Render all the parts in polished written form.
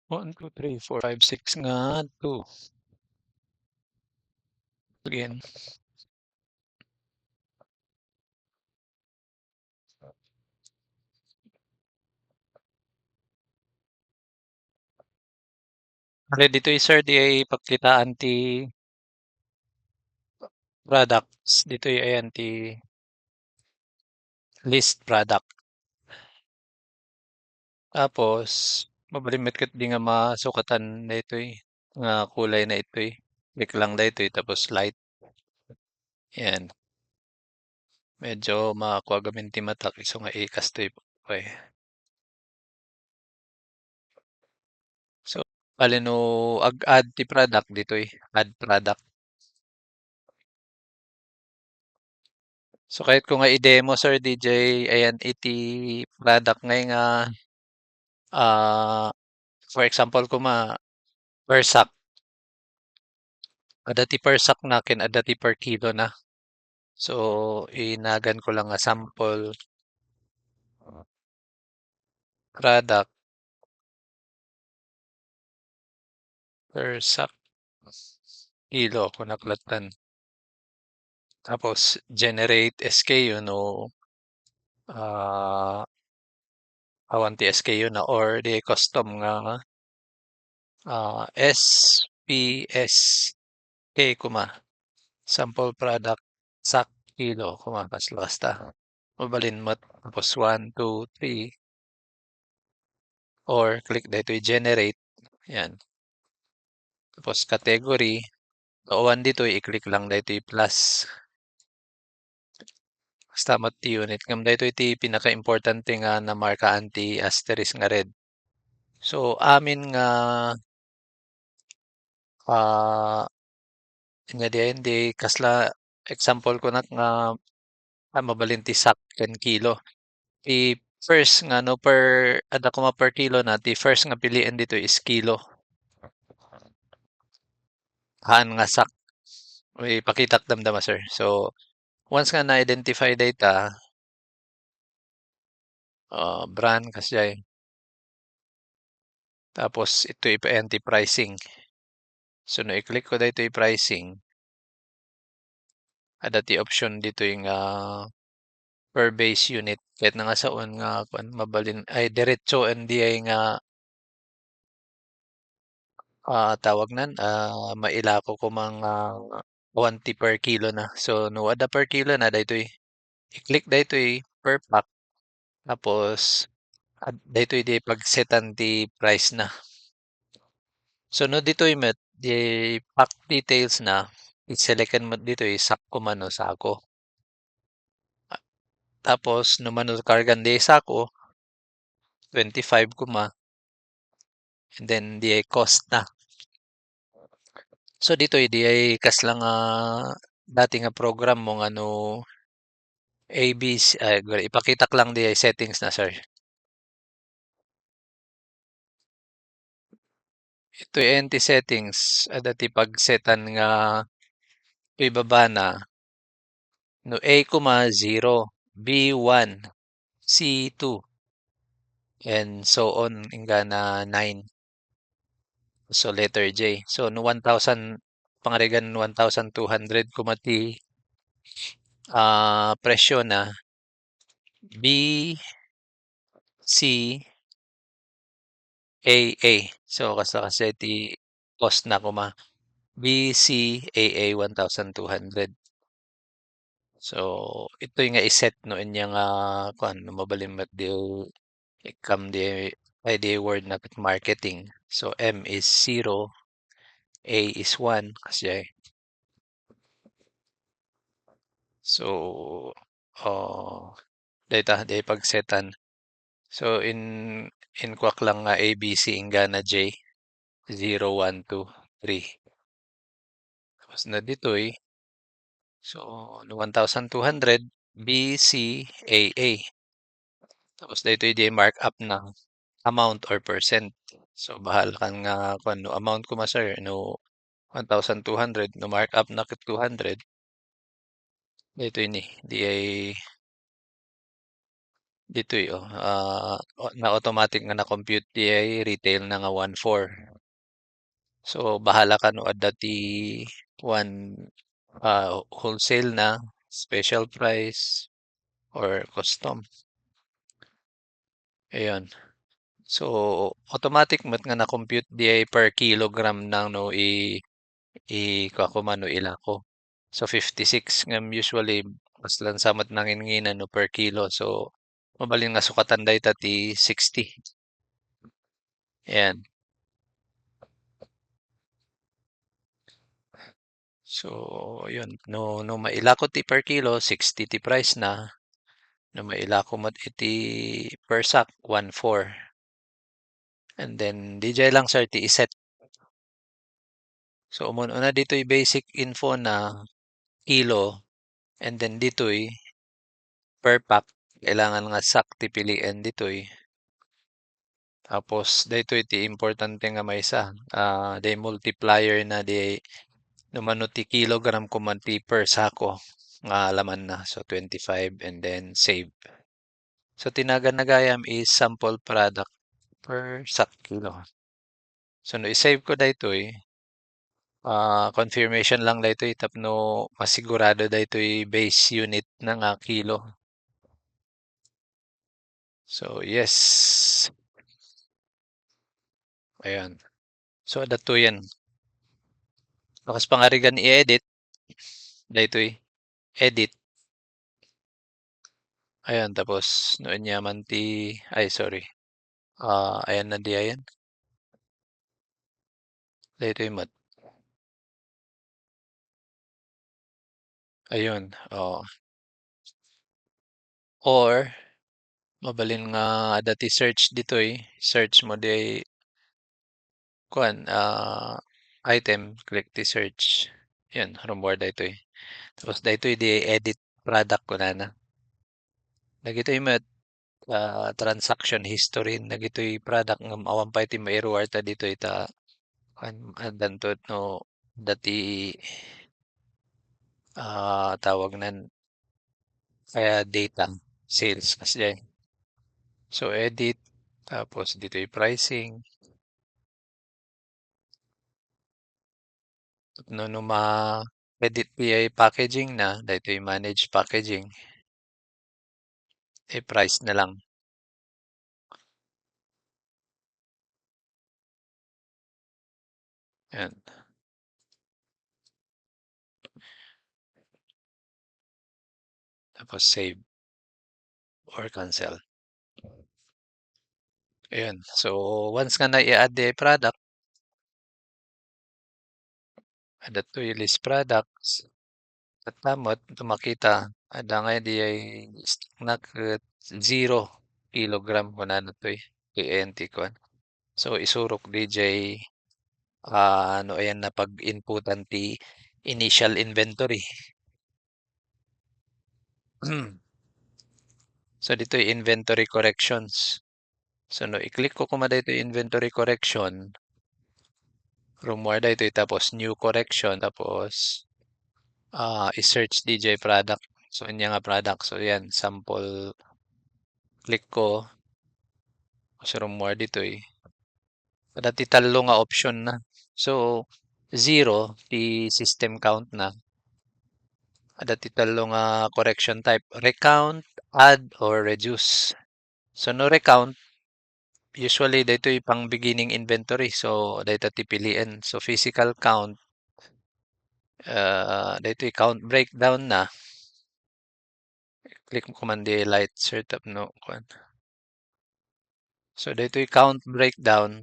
1, 2, 3, 4, 5, 6 nga 2. Again. Ari dito'y sir di ay pagkitaan ti products. Dito'y ayan ti list product. Tapos mabalimit ket di nga masukatan daytoy nga kulay na ito'y. Click lang daytoy tapos light. Yan. Medyo makakuha gamin ti mata iso nga ikas to'y pay. So, bale no ag-add ti product dito'y add product. So kahit ko nga i-demo Sir DJ, ayan iti product ngay nga for example kuma per sack. Ada ti per sack na ken ada ti per kilo na. So inagan ko lang nga sample product per sack kilo kung naklatan. Tapos generate SKU no awan ti SKU na or di custom nga SPSK kuma sample product sack kilo kuma basta. Mabalin mo tapos 1, 2, 3 or click dito i-generate. Yan. Tapos category. Uwan dito i-click lang dito i-plus. Basta ti unit. Ngam dito iti pinaka-importante nga na marka anti asterisk nga red. So amin nga nga di kasla example ko nga mabalin ti sak ken kilo. Ti first nga no per ada ko per kilo na ti first nga piliin dito is kilo. Haan nga sak. May pakitak damdama sir. So once nga na-identify data brand kasjay. Tapos ito ipa-enter pricing. So no i-click ko dito i-pricing. Ada ti option dito yung per base unit. Kahit na nga saon nga mabalin ay diretso hindi ay nga tawag nan mailako ko mga 1 per kilo na. So no ada per kilo na dito i-click dito per pack. Tapos dito di pag-setan ti price na. So no dito met di pack details na i-selectan mo dito sakto man o sako. Tapos no man kargan di sako 25 kuma and then di cost na. So dito di ay kas lang dati nga program mo ano ABC ipakita ko lang di ay settings na sir. Ito NT settings ada ti pagsetan nga ibaba na no A, 0, B, 1, C, 2 and so on hanggang na 9. So letter J. So no 1,000 pangarigan 1,200 kumati presyo na B, C, A, A. So kasi ti cost na kuma B, C, A, A 1,200. So ito yung nga iset no inya nga kuan mabalimot di ikam di ay di word na marketing. So M is 0, A is 1 kasi so data di pagsetan. So in kwak lang nga ABC inga na J 0, 1, 2, 3. Tapos na dito so no 1,200 B, C, A, A. Tapos dito di markup na amount or percent. So bahala kan nga kung ano amount ko sir no 1,200 no markup na 200 dito ini di ay Ditoy, na automatic nga na-compute di ay retail na nga 1,400. So bahala ka no adda ti one wholesale na, special price or custom. Ayun. So automatic mat nga na-compute di ay per kilogram nang no kuha ko man no ilako. So 56 ngam usually mas lansamat nanginginan no per kilo. So mabalin nga sukatan dayta ti 60. Ayan. So, yun. No mailakot ti per kilo, 60 ti price na. No mailako mat iti per sack, 1,400. And then, DJ lang sir ti iset. So, una dito'y basic info na kilo. And then dito'y per pack. Kailangan nga sack ti piliin dito'y. Tapos, dito'y ti importante nga may isa. Day multiplier na di numano ti kilogram kuman ti per sako nga laman na. So 25 and then save. So tinagan na gayam is sample product per sak kilo. So no i-save ko daytoy confirmation lang daytoy tapno masigurado daytoy base unit na nga kilo. So yes. Ayan. So dato yan. Bakas pangarigan i-edit daytoy edit. Ayan tapos noon yaman ti ay sorry. Ayan na di ayan. Daytoy mat. Ayun. Or mabalin nga dati search ditoy, search mo di kuan item, click the search. Yan, reward daytoy. Tapos daytoy di edit product ko na. Dagitoy met transaction history dagitoy product nga awan pa iti mairuwar ta ditoy ta kuan dantot no dati tawag nan kaya data sales kasi. So edit tapos ditoy pricing. No ma-edit PI packaging na, daytoy manage packaging, price na lang. Yan. Tapos save or cancel. Ayan. So, once nga na i-add the product, add to yung list products, at tamot, tumakita, ada nga di ay nakat 0 kilogram ko na to TNT ko. So, isurok DJ, ano ayan na pag-inputan ti initial inventory. So, dito yung inventory corrections. So, no, i-click ko kuma dito yung inventory correction. Room more dito tapos new correction. Tapos, i-search DJ product. So, inya nga product. So, yan, sample. Click ko. So, room more dito eh. Dati talo nga option na. So, 0, the system count na. Dati talo nga correction type. Recount, add, or reduce. So, no recount, usually dito yung pang beginning inventory. So, dito tipiliin. So, physical count. Dito yung count breakdown na. Click mo command light setup no. So, dito yung count breakdown.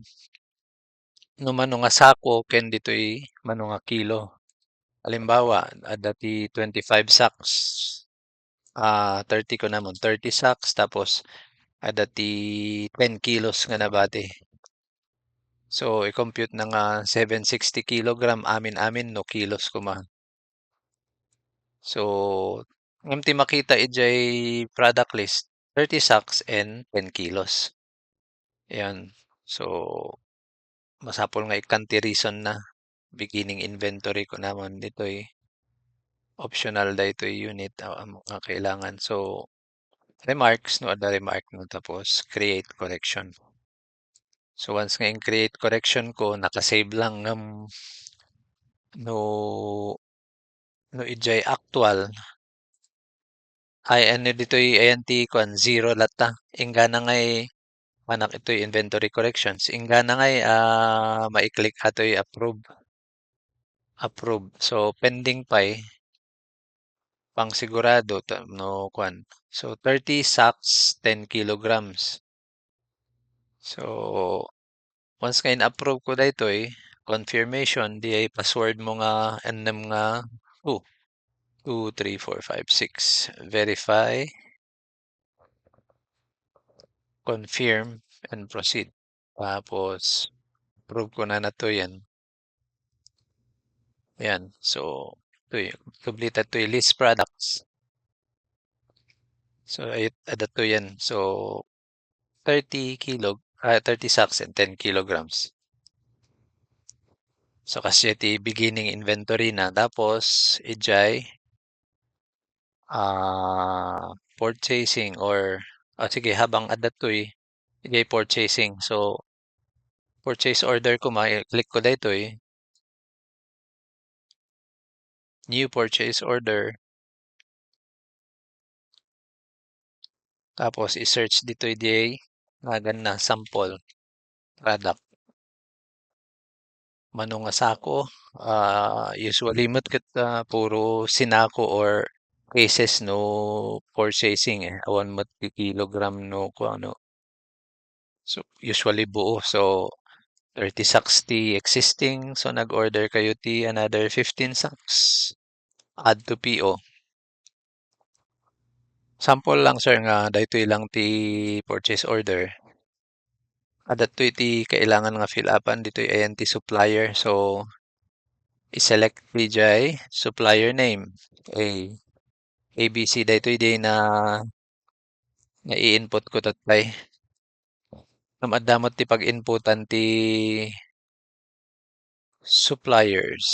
No mano nga sako, ken dito yung mano nga kilo. Halimbawa, dati 25 sacks. 30 ko namon. 30 sacks. Tapos, dati 10 kilos nga nabati. So, i-compute na nga 760 kilogram. Amin-amin no kilos ko ma. So, ngamti makita ijay product list. 30 sacks and 10 kilos. Ayan. So, masapol nga ikanti reason na. Beginning inventory ko naman dito optional da ito unit ang mga kailangan. So, remarks no ada remark no tapos create correction. So once nga create correction ko nakasave lang no no ijay actual ay ano dito'y ayan ti kuan zero lata inggana nga'y anak ito'y inventory corrections inggana nga'y mai-click ato'y approve. Approve. So pending pa'y pang sigurado no kuan. So 30 sacks 10 kilograms. So once nga in-approve ko daytoy confirmation di ay password mo nga enem nga 2, 2, 3, 4, 5, 6. Verify, confirm, and proceed. Tapos approve ko na to yan. Yan. So ito'y completed to list products. So adat to yan. So 30 sacks and 10 kilograms. So kasi iti beginning inventory na tapos ijay purchasing or sige habang adatoy ijay purchasing. So purchase order ko click ko daytoy new purchase order tapos i-search dito ijay nagan na sample product mano nga sako usually met ket puro sinako or cases no purchasing awan met ti kilogram no kuano. So usually buo. So 30 sacks ti existing so nag-order kayo ti another 15 sacks. Add to PO. Sample lang sir nga daytoy lang ti purchase order. Datoy ti kailangan nga fill upan ditoy ayan ti supplier. So i-select dijay supplier name. ABC daytoy day na i-input ko tatay. Namadamot ti pag-inputan ti suppliers.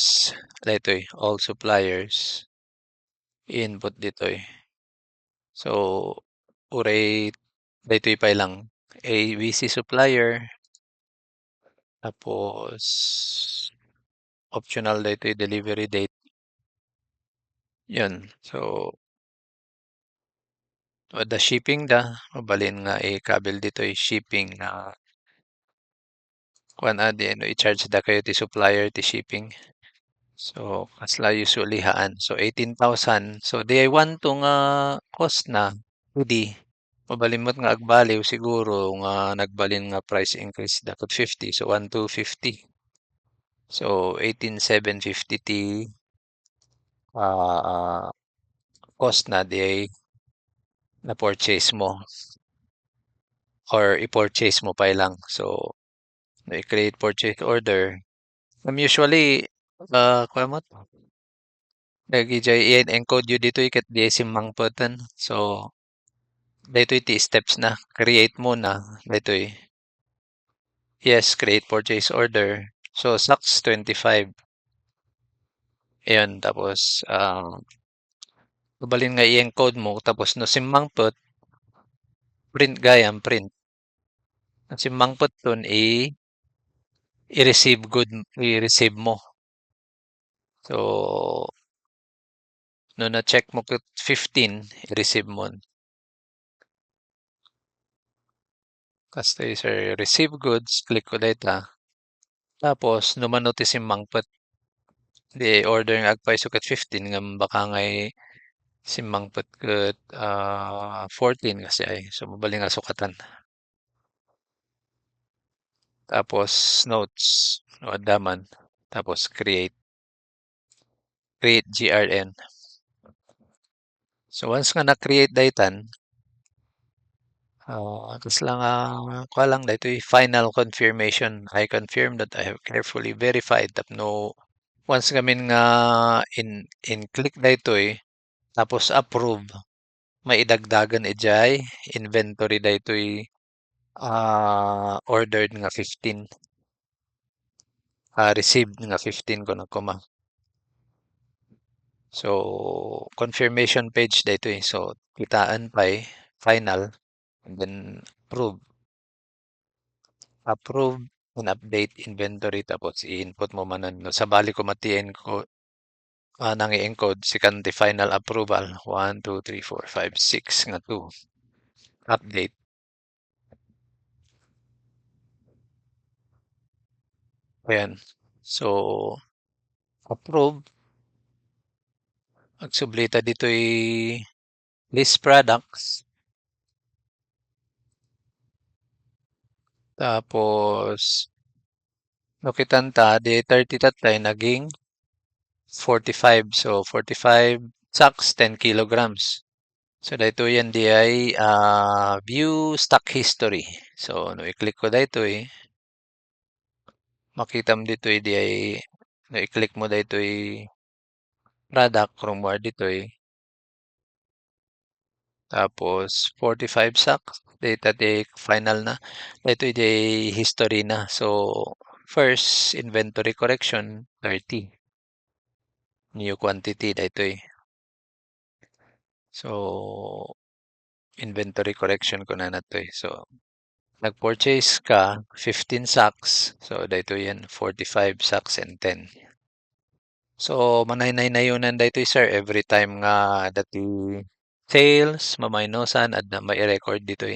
Daytoy all suppliers. I-input ditoy. So uray daytoy pay lang ABC supplier tapos optional daytoy delivery date. Yun. So the shipping da mabalin nga i-kabel ditoy shipping na kuan adi no i-charge da kayo ti supplier ti shipping. So kasla usually haan. So 18,000. So di ay want to nga cost na pwede. Mabalimot nga agbaliw siguro nga nagbalin nga price increase dapat 50. So 1,250. So 18,750 ti cost na di ay na-purchase mo or i-purchase mo pa lang. So i-create purchase order. Usually kuha mo lagi jay i-encode you dito ikat di simmangpoten. So dito iti steps na create muna dito yes create purchase order. So stocks 25. Ayan tapos babalin nga i-encode mo tapos no simmangpot print gayam print. Ang simmangpot ton i-receive good i-receive mo. So no na-check mo ket 15 i-receive mo. Kasta sir receive goods click ko data. Tapos no manotis simmangpot di order nga agpay sukat 15 nga baka ngay simmangpot ket 14 kasi ay so mabalin nga sukatan. Tapos notes no adaman tapos create GRN. So once nga na-create daytan kasla nga kuha lang daytoy final confirmation. I confirm that I have carefully verified tapno once gamin nga in click daytoy tapos approve maidagdagan ijay inventory daytoy ordered nga 15 received nga 15 kuno koma. So confirmation page daytoy so kitaan pay final, and then approve and update inventory tapos i-input mo man nun. Sabali ko mati-encode, nang i-encode second the final approval 1 2 3 4 5 6 nga 2 update. Ayan. So, approve. Ang sublita dito'y list products. Tapos, nakitan ta, di 30 tatay naging 45. So, 45 sacks, 10 kilograms. So, dito yan di ay view stock history. So, no i-click ko dito makita mo dito di ay no i-click mo dito product from where dito tapos 45 sacks data di final na. Ito di history na. So, first inventory correction 30. New quantity dito So, inventory correction ko na to So, nag-purchase ka 15 sacks. So, dito yan 45 sacks and 10. So, manay-nay-nayunan dito sir every time nga dati sales, mamaynosan at na may record dito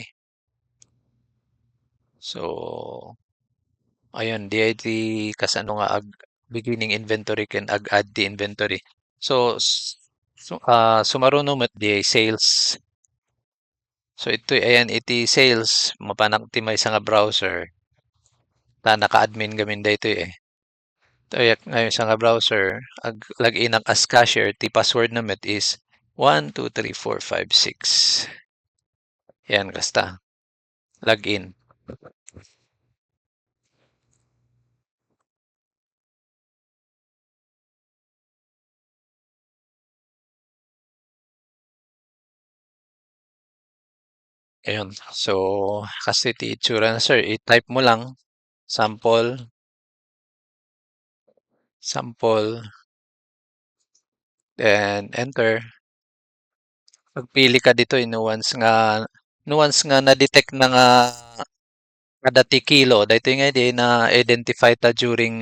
So, ayun, DIT kasano nga beginning inventory ken ag-add the inventory. So, sumaruno met di sales. So, ito ayan, iti sales, mapanagtimay sa nga browser. Ta naka-admin gamin dito Ayak ngayon sa nga browser, login ang as cashier, ti password na met is 1 2 3 4 5 6. Yan, kasta. Login. Ayun. So, kasi ti itsura na sir, i-type mo lang sample, then enter. Magpili ka dito nuance nga na-detect na nga kada ti kilo. Dito nga di na-identify ta during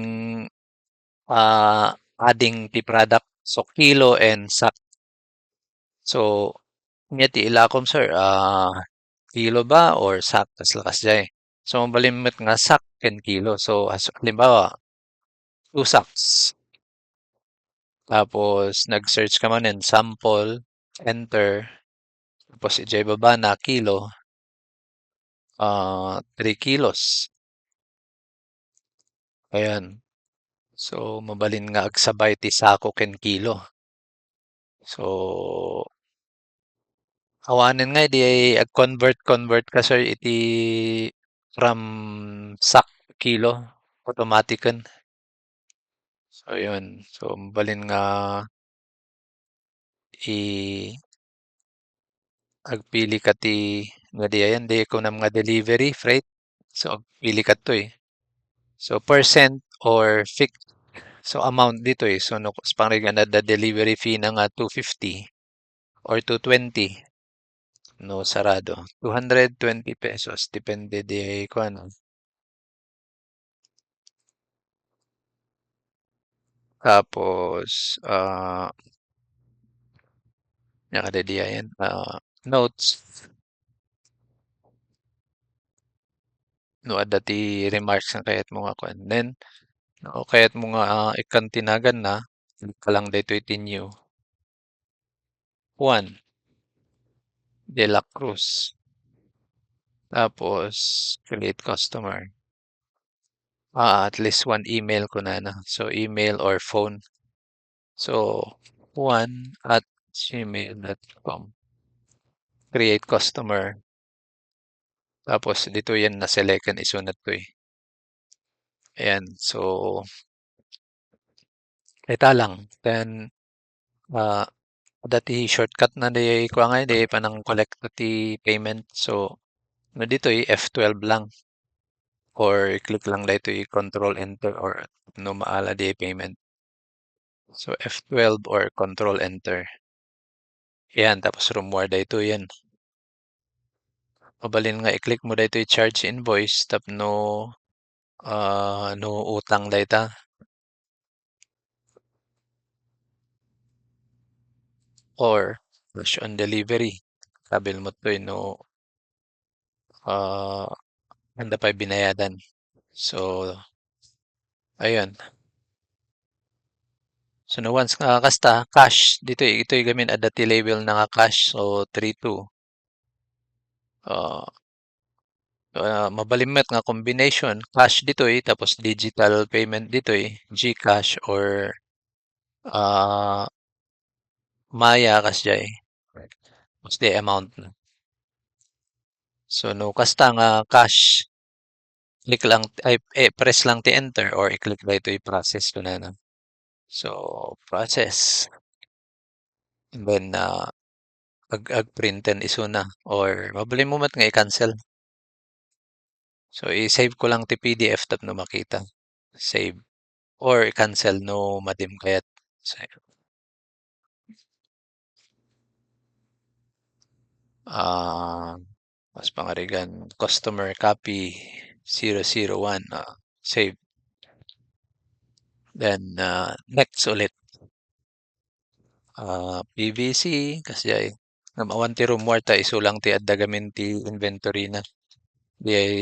adding the product. So, kilo and sack. So, nga ti ilakom sir, kilo ba or sack? Tas lakas dyan So, mabalimit nga sack and kilo. So, halimbawa, 2 sacks. Tapos, nag-search ka man sample, enter. Tapos, ijay baba na kilo, 3 kilos. Ayan. So, mabalin nga agsabay ti sako ken kilo. So, awanen nga di ay ag-convert ka sir iti from sak kilo automatican. So, yun. So, mabalin nga i agpili ka ti nga di ayan di ko na mga delivery freight. So, agpili ka to So, percent or fixed. So, amount dito So, no, pang na the delivery fee na nga 250 or 220. No, sarado. 220 pesos. Depende di ko ano. Tapos, nakadedi yan. Notes. No, dati remarks ang kayat mo nga kwan. Then, no, kayat mo nga ikan tinagan na. Kalang dito iti new. Juan de la Cruz. Tapos, create customer. At least one email ko na. So, email or phone. So, Juan@gmail.com. Create customer. Tapos, dito yan na-selectan isunod ko Ayan. So, ita lang. Then, ah, dati shortcut na di ko nga di panang collect ti payment. So, no dito F12 lang. Or click lang dito control enter or no maala di payment. So, F12 or control enter. Yan. Tapos, room dito yan. Mabalin nga i-click mo daytoy charge invoice tapno no utang dayta. Or cash on delivery. Sabil mo toy no anda pa'y binayadan. So, ayun. So, no once nga kasta cash ito'y gamin at dati label na nga cash. So, 32. Ah, mabalimmet nga combination cash ditoy tapos digital payment ditoy GCash or ah, Maya kasjay. What's the amount na. So, no kasta nga cash click lang ay press lang ti enter or i-click daytoy process kunana. So, process. And then, ag-printen isuna or mabalin mo mat nga i-cancel. So, i-save ko lang ti PDF tapno makita. Save or i-cancel no madim kayat. So, ah, mas pangarigan customer copy 001 save. Then, next ulit. PVC kasjay awan ti room warta isulang ti adda gamin ti inventory na. Di ay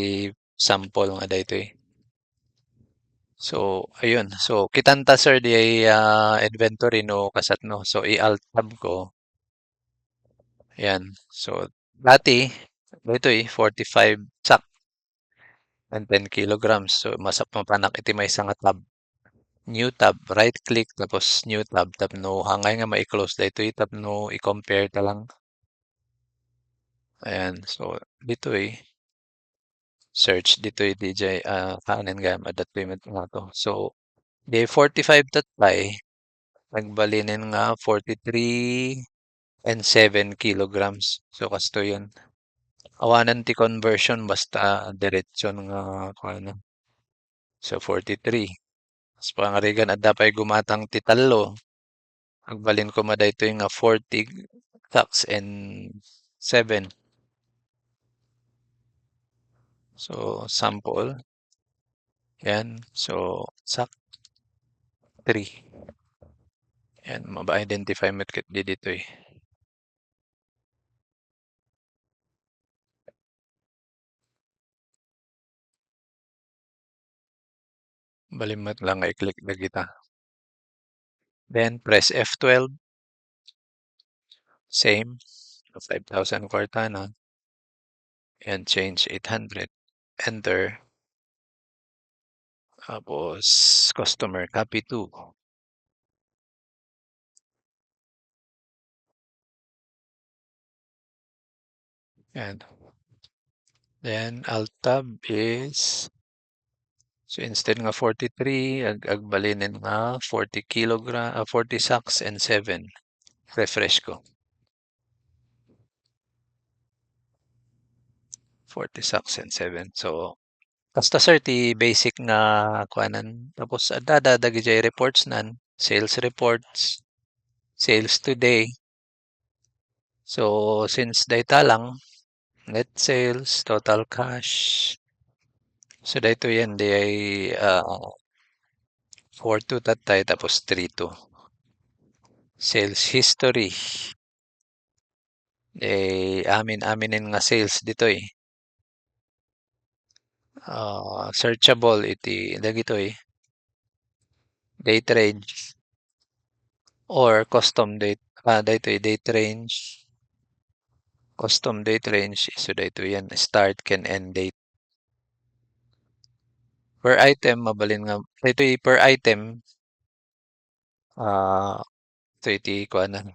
sample nga daytoy. So, ayun. So, kitanta sir di ay inventory no kasat no. So, i-alt tab ko. Ayan. So, dati, dito 45 sak and 10 kilograms. So, masap mapanak iti may nga tab. New tab, right click tapos new tab. Tapno hangay nga ma-close dito tab no i-compare ta lang. Ayan. So, dito search dito DJ kanan nga madat payment nga to. So, di 45 tatpay nagbalinin nga 43 and 7 kilograms. So, kasto yun. Awanan ti conversion basta diretsyon nga kuano. So, 43. Mas pangarigan adda pa'y gumatang ti tallo. Agbalin ko madaytoy nga 40 tax and 7. So, sample. Yan. So, sak 3. Yan. Maba-identify mo kit di dito eh. Balimat lang i-click na kita. Then, press F12. Same. 5,000 kwarta na. And change 800. Enter. Tapos, customer copy 2. And then, alt tab is, so instead nga 43, agbalinin nga 40 kilogram, 40 sacks and 7. Refresh ko. 40 sacks and 7. So, basta sir, ti basic nga kuanan. Tapos, dadagijay reports nan. Sales reports. Sales today. So, since data lang, net sales, total cash. So, dito yan, di ay 4-2 tatay, tapos 3-2. Sales history. Aminin nga sales dito eh. Searchable iti dagito date range or custom date. Dito date range. Custom date range. So, dito yan. Start can end date. Per item, mabalin nga. Dito per item. Ito iti kuanan.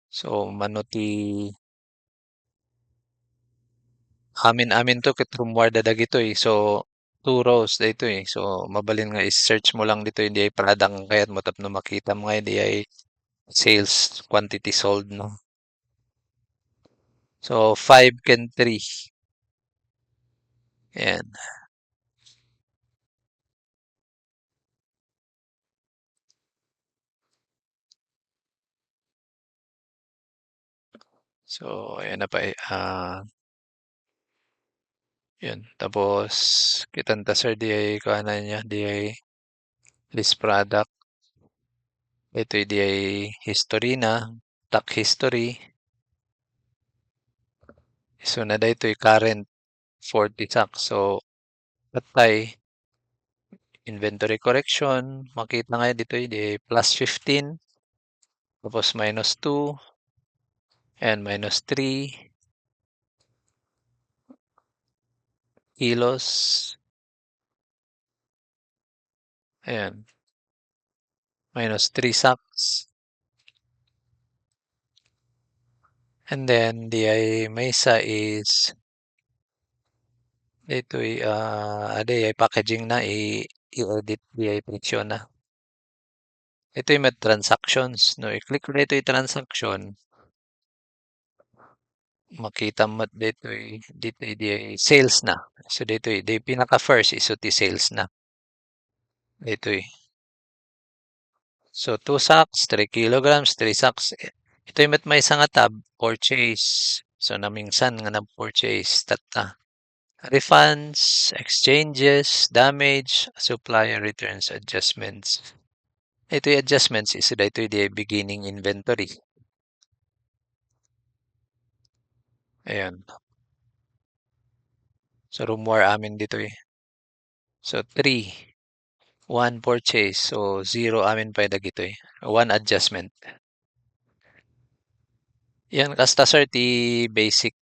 So, manuti amin to kit rumwarda dagito eh. So, 2 rows dito eh. So, mabalin nga is-search mo lang dito hindi ay pradang kayat mo tapno makita mo nga hindi ay sales quantity sold no. So, 5 can 3. Ayan. So, ayan na pa Yun. Tapos, kitanta sir, di ay kuhanan niya, di ay list product. Ito di ay history na, stock history. So, na ito ay current 40 stocks. So, patay, inventory correction. Makita nga dito di ay plus 15. Tapos minus 2. And minus 3 kilos. Ayan. Minus 3 sacks. And then, di ay may isa is dito ay packaging na i-edit di ay presyo na. Ito yung may transactions. No, i-click mo dito yung transaction. Makita mo dito di ay sales na. So dito di pinaka first is uti sales na. Dito So 2 sacks, 3 kilograms, 3 sacks. Ito yung may isa nga tab, purchase. So namingsan nga na purchase tata. Refunds, exchanges, damage, supplier returns, adjustments. Ito yung adjustments is dito yung beginning inventory. Ayan. So room war amin dito So 3, 1 purchase. So 0 amin pa dagito 1 adjustment. Yan kasta sir ti basic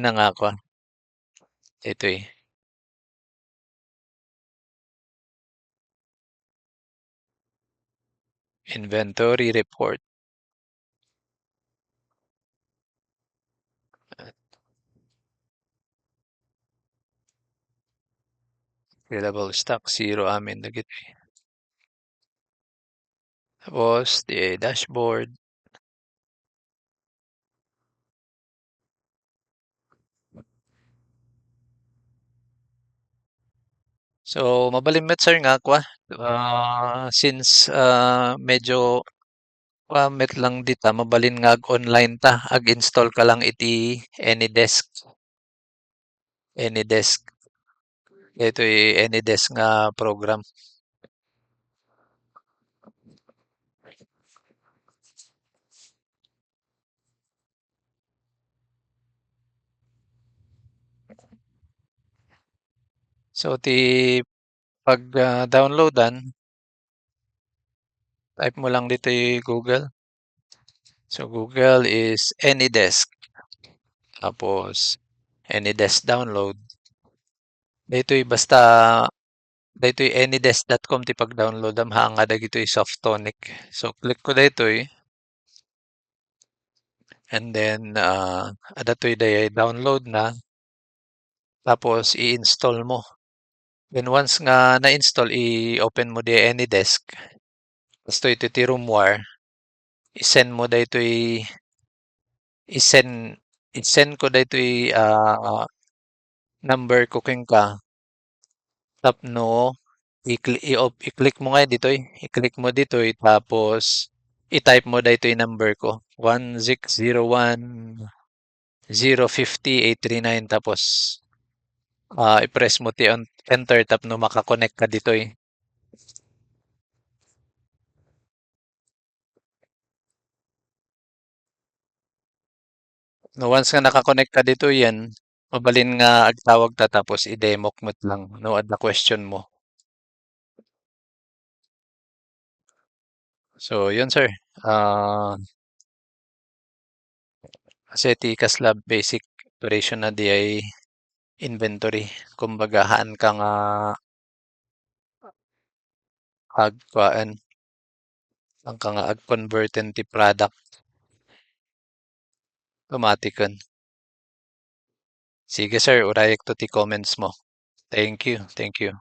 na nga ako. Ito Inventory report. Available stock, 0 amin dagito Tapos, the dashboard. So, mabalimmet sir nga kwa. Since medyo met lang dita, mabalin nga online ta. Ag-install ka lang iti AnyDesk. AnyDesk. Ito AnyDesk nga program. So, pag downloadan, type mo lang dito Google. So, Google is AnyDesk. Tapos, AnyDesk download. Dito'y anydesk.com ti pag-download am hanga dagitoy Softonic. So click ko daytoy and then adatoy day download na tapos i-install mo. Then once nga na-install i-open mo di AnyDesk. Basta ito ti RoomWare. I-send mo daytoy i-send i-send ko daytoy number ko king ka tapno i-click mo nga dito i-click mo dito tapos i-type mo dito yung number ko 1601 050 tapos i-press mo ti enter tapno makakonect ka dito no once nga nakakonect ka dito yan mabalin nga agtawag ta tapos i-demo mo lang no ad na question mo so yun sir kasi ti kaslab basic operation na di ay inventory. Kumbaga, haan ka nga agpaan, ang ka nga ag-converten ti product automaticon. Sige sir, urayek to ti comments mo. Thank you, thank you.